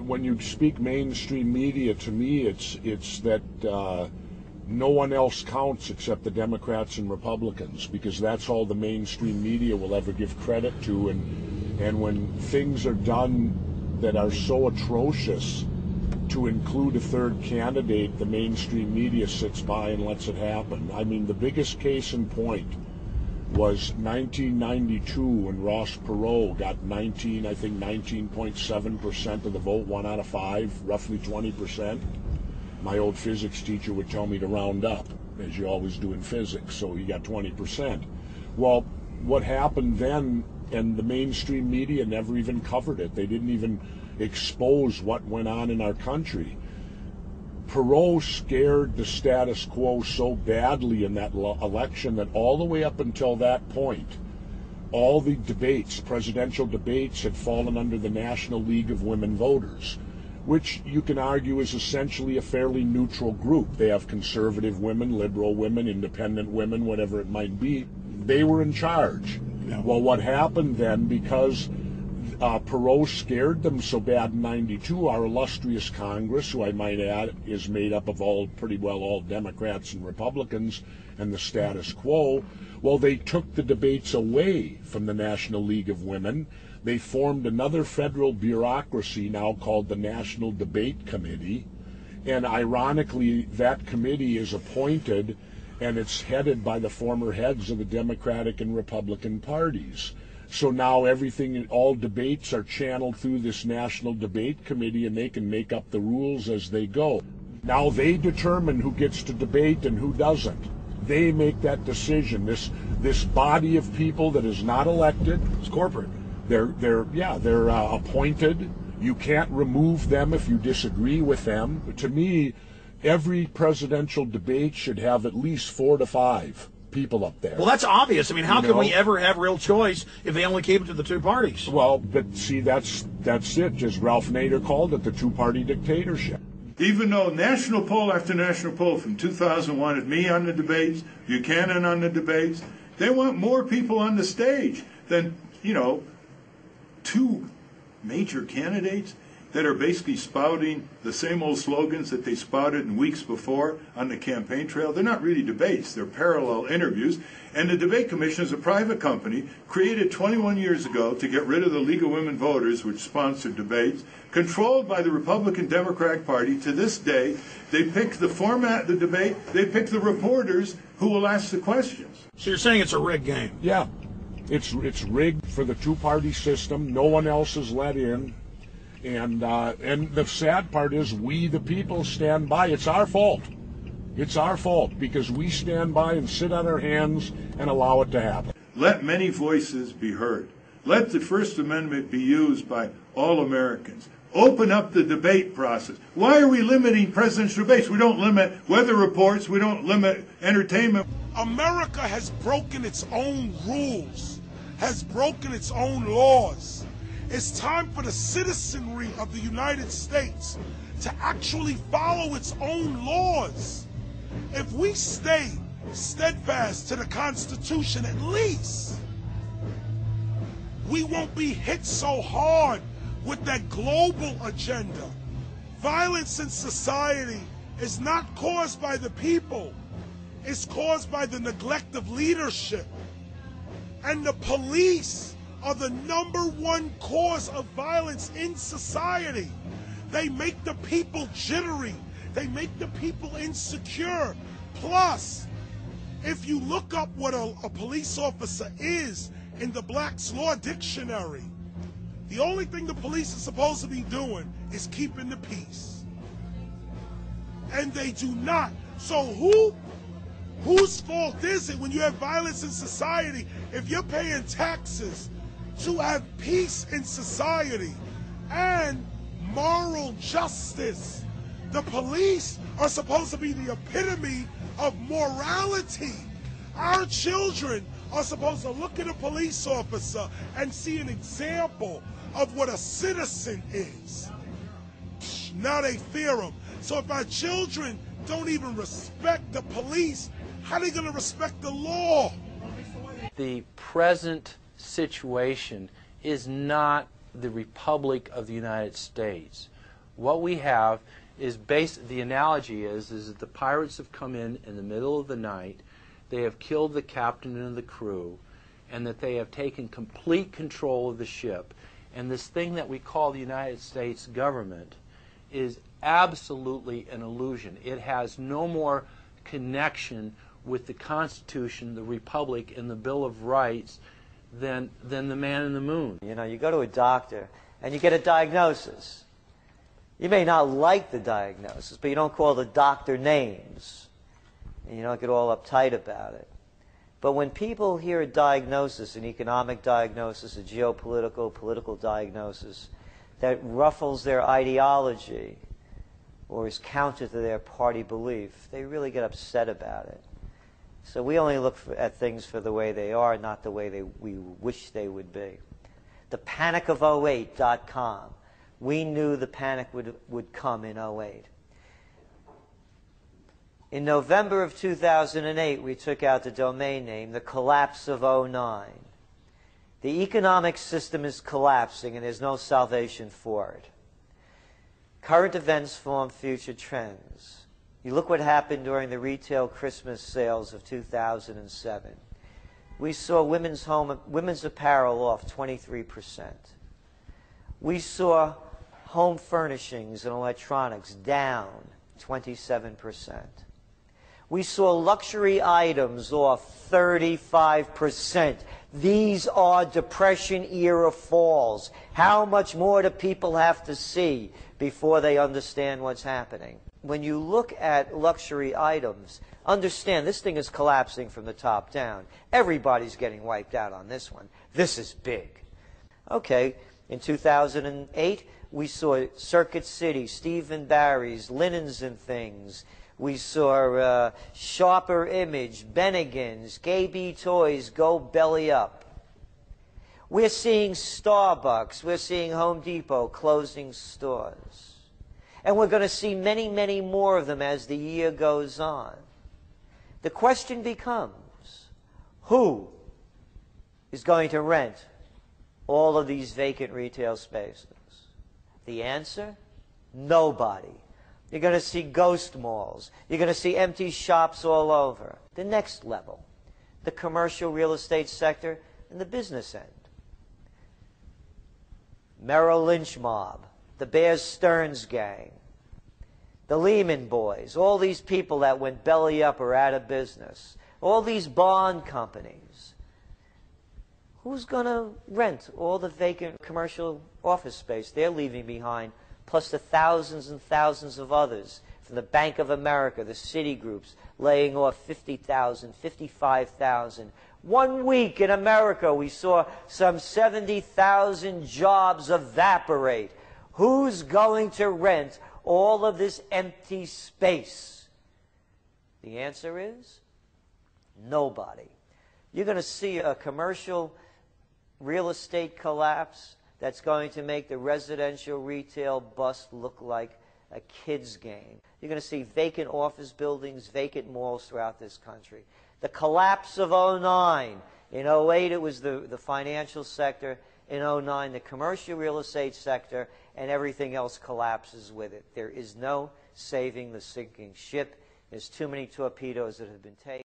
when you speak mainstream media, to me, it's that no one else counts except the Democrats and Republicans, because that's all the mainstream media will ever give credit to. And when things are done that are so atrocious, to include a third candidate, the mainstream media sits by and lets it happen. I mean, the biggest case in point was 1992 when Ross Perot got 19.7% of the vote, 1 out of 5, roughly 20%. My old physics teacher would tell me to round up, as you always do in physics, so he got 20%. Well, what happened then, and the mainstream media never even covered it. They didn't even expose what went on in our country. Perot scared the status quo so badly in that election that all the way up until that point, all the debates, presidential debates, had fallen under the National League of Women Voters, which you can argue is essentially a fairly neutral group. They have conservative women, liberal women, independent women, whatever it might be. They were in charge. Yeah. Well, what happened then, because Perot scared them so bad in 92, our illustrious Congress, who I might add is made up of pretty well all Democrats and Republicans, and the status quo, well, they took the debates away from the National League of Women. They formed another federal bureaucracy now called the National Debate Committee, and ironically, that committee is appointed and it's headed by the former heads of the Democratic and Republican parties. So now all debates are channeled through this National Debate Committee, and they can make up the rules as they go. Now they determine who gets to debate and who doesn't. They make that decision. This body of people that is not elected, it's corporate. They're appointed. You can't remove them if you disagree with them. To me, every presidential debate should have at least 4 to 5 people up there. Well, that's obvious. I mean, how can we ever have real choice if they only keep it to the two parties? Well, but see, that's it. As Ralph Nader called it, the two-party dictatorship. Even though national poll after national poll from 2000 wanted me on the debates, Buchanan on the debates, they want more people on the stage than, 2 major candidates that are basically spouting the same old slogans that they spouted in weeks before on the campaign trail. They're not really debates, they're parallel interviews. And the Debate Commission is a private company created 21 years ago to get rid of the League of Women Voters, which sponsored debates, controlled by the Republican Democratic Party. To this day, they pick the format of the debate, they pick the reporters who will ask the questions. So you're saying it's a rigged game? Yeah, it's rigged for the two-party system. No one else is let in. And the sad part is we, the people, stand by. It's our fault. It's our fault because we stand by and sit on our hands and allow it to happen. Let many voices be heard. Let the First Amendment be used by all Americans. Open up the debate process. Why are we limiting presidential debates? We don't limit weather reports. We don't limit entertainment. America has broken its own rules, has broken its own laws. It's time for the citizenry of the United States to actually follow its own laws. If we stay steadfast to the Constitution, at least, we won't be hit so hard with that global agenda. Violence in society is not caused by the people. It's caused by the neglect of leadership. And the police are the #1 cause of violence in society. They make the people jittery. They make the people insecure. Plus, if you look up what a police officer is in the Black's Law Dictionary, the only thing the police are supposed to be doing is keeping the peace. And they do not. So whose fault is it when you have violence in society if you're paying taxes to have peace in society and moral justice? The police are supposed to be the epitome of morality. Our children are supposed to look at a police officer and see an example of what a citizen is. Now they fear them. So if our children don't even respect the police, how are they going to respect the law? The present situation is not the Republic of the United States. What we have is the analogy is that the pirates have come in the middle of the night, they have killed the captain and the crew, and that they have taken complete control of the ship. And this thing that we call the United States government is absolutely an illusion. It has no more connection with the Constitution, the Republic, and the Bill of Rights than the man in the moon. You know, you go to a doctor and you get a diagnosis. You may not like the diagnosis, but you don't call the doctor names. And you don't get all uptight about it. But when people hear a diagnosis, an economic diagnosis, a geopolitical, political diagnosis, that ruffles their ideology or is counter to their party belief, they really get upset about it. So we only look at things for the way they are, not the way we wish they would be. The panic of 08.com. We knew the panic would come in 08. In November of 2008, we took out the domain name, the collapse of 09. The economic system is collapsing and there's no salvation for it. Current events form future trends. You look what happened during the retail Christmas sales of 2007. We saw women's apparel off 23%. We saw home furnishings and electronics down 27%. We saw luxury items off 35%. These are Depression-era falls. How much more do people have to see before they understand what's happening? When you look at luxury items, understand this thing is collapsing from the top down. Everybody's getting wiped out on this one. This is big. Okay, in 2008, we saw Circuit City, Steve & Barry's, Linens and Things. We saw Sharper Image, Bennigan's, KB Toys go belly up. We're seeing Starbucks, we're seeing Home Depot closing stores. And we're going to see many, many more of them as the year goes on. The question becomes, who is going to rent all of these vacant retail spaces? The answer? Nobody. You're going to see ghost malls. You're going to see empty shops all over. The next level, the commercial real estate sector and the business end. Merrill Lynch mob, the Bear Stearns gang, the Lehman boys, all these people that went belly up or out of business, all these bond companies. Who's going to rent all the vacant commercial office space they're leaving behind, plus the thousands and thousands of others from the Bank of America, the Citigroups, laying off 50,000, 55,000. 1 week in America, we saw some 70,000 jobs evaporate. Who's going to rent all of this empty space? The answer is nobody. You're going to see a commercial real estate collapse that's going to make the residential retail bust look like a kid's game. You're going to see vacant office buildings, vacant malls throughout this country. The collapse of 09. In 08, it was the financial sector. In 09, the commercial real estate sector, and everything else collapses with it. There is no saving the sinking ship. There's too many torpedoes that have been taken.